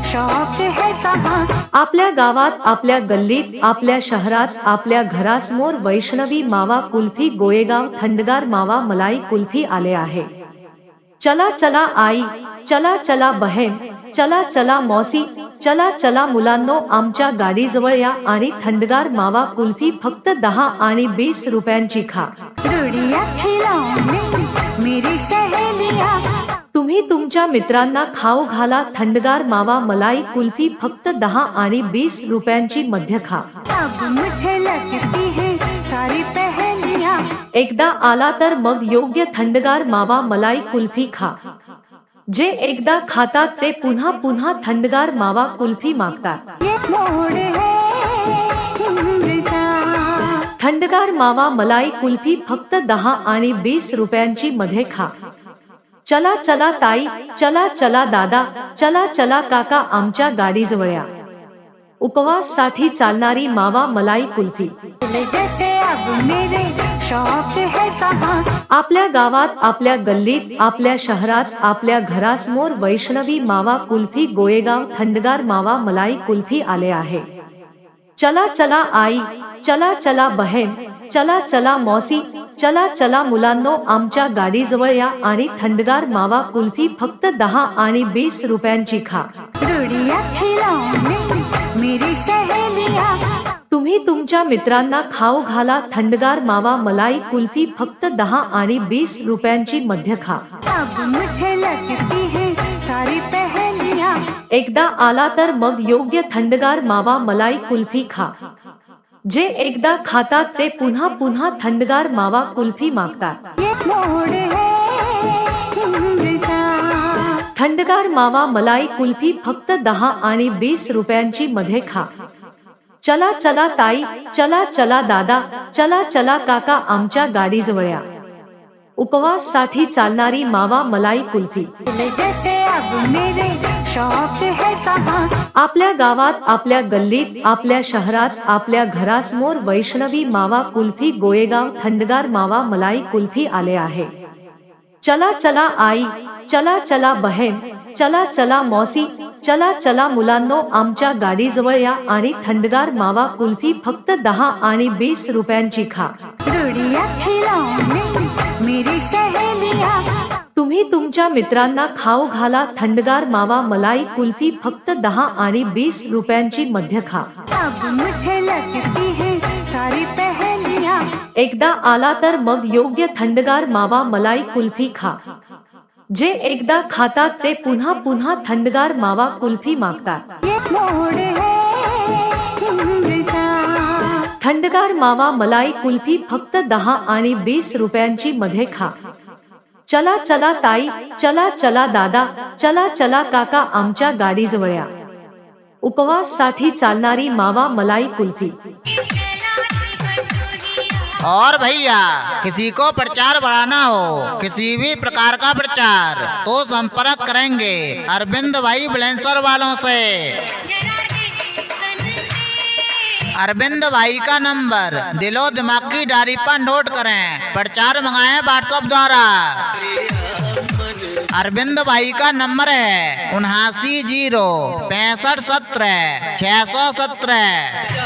शौक है कहाँ। आपल्या गावात, आपल्या गल्लीत, आपल्या शहरात, आपल्या घरासमोर वैष्णवी मावा कुल्फी, गोळेगाव थंडगार मावा मलाई कुल्फी आले आहे। चला चला आई, चला चला बहीण, चला चला मौसी, चला चला मुलांनो, आमच्या गाडीजवळ या आणि थंडगार मावा कुल्फी फक्त 10 आणि 20 रुपयांची खा। गुड़िया खिलौने मेरी सहेलियाँ, तुम्ही तुमच्या मित्रांना खाऊ घाला थंडगार मावा मलाई कुल्फी फक्त 10 आणि 20 रुपयांची मध्य खा। अब मुझे लगती है सारी पहेलियाँ। एकदा आला तर मग योग्य थंडगार मावा मलाई कुल्फी खा। जे एकदा खातात ते पुन्हा पुन्हा थंडगार मावा कुल्फी मागतात। ये मोड़ है उम्र का। थंडगार मावा मलाई कुल्फी फक्त 10 आणि 20 रुपयांची मध्ये खा। चला चला ताई, चला चला दादा, चला चला काका, आमच्या गाडीजवळ या। उपवास साठी चालणारी मावा मलाई कुल्फी। जैसे अब मेरे शौक है कहाँ। आपल्या गावात, आपल्या गल्लीत, आपल्या शहरात, आपल्या घरासमोर वैष्णवी मावा कुल्फी, गोळेगाव थंडगार मावा मलाई कुल्फी आले आहे। चला चला आई, चला चला बहीण, चला चला मौसी, चला चला मुलांनो, आमच्या गाडीजवळ या आणि थंडगार मावा कुल्फी फक्त 10 आणि 20 रुपयांची खा। गुड़िया खिलौने मेरी सहेलियाँ, तुम्ही तुमच्या मित्रांना खाऊ घाला थंडगार मावा मलाई कुल्फी फक्त 10 आणि 20 रुपयांची मध्य खा। अब मुझे लगती है सारी पहेलियाँ। एकदा आला तर मग योग्य थंडगार मावा मलाई कुल्फी खा। जे एकदा खातात ते पुन्हा पुन्हा थंडगार मावा कुल्फी मागतात। ये मोड़ है उम्र का। थंडगार मावा मलाई कुल्फी फक्त 10 आणि 20 रुपयांची मध्ये खा। चला चला ताई, चला चला दादा, चला चला काका, आमच्या गाडीजवळ या। उपवास साठी चालणारी मावा मलाई कुल्फी। जैसे अब मेरे शौक है कहाँ। आपल्या गावात, आपल्या गल्लीत, आपल्या शहरात, आपल्या घरासमोर वैष्णवी मावा कुल्फी, गोळेगाव थंडगार मावा मलाई कुल्फी आले आहे। चला चला आई, चला चला बहीण, चला चला मौसी, चला चला मुलांनो, आमच्या गाडीजवळ या आणि थंडगार मावा कुल्फी फक्त 10 आणि 20 रुपयांची खा। गुड़िया खिलौने मेरी सहेलियाँ, तुम्ही तुमच्या मित्रांना खाऊ घाला थंडगार मावा मलाई कुल्फी फक्त 10 आणि 20 रुपयांची मध्य खा। अब मुझे लगती है सारी पहेलियाँ। एकदा आला तर मग योग्य थंडगार मावा मलाई कुल्फी खा। जे एकदा खातात ते पुन्हा पुन्हा थंडगार मावा कुल्फी मागतात। ये मोड़ है उम्र का। थंडगार मावा मलाई कुल्फी फक्त 10 आणि 20 रुपयांची मध्ये खा। चला चला ताई, चला चला दादा, चला चला काका, आमच्या गाडीजवळ या। उपवास साठी चालणारी मावा मलाई कुल्फी। और भैया, किसी को प्रचार बढ़ाना हो, किसी भी प्रकार का प्रचार, तो संपर्क करेंगे अरविंद भाई बुलेंसर वालों से। अरविंद भाई का नंबर दिलो दिमाग की डायरी पर नोट करें, प्रचार मंगाएं व्हाट्सएप द्वारा। अरविंद भाई का नंबर है 79 0 65 17 617।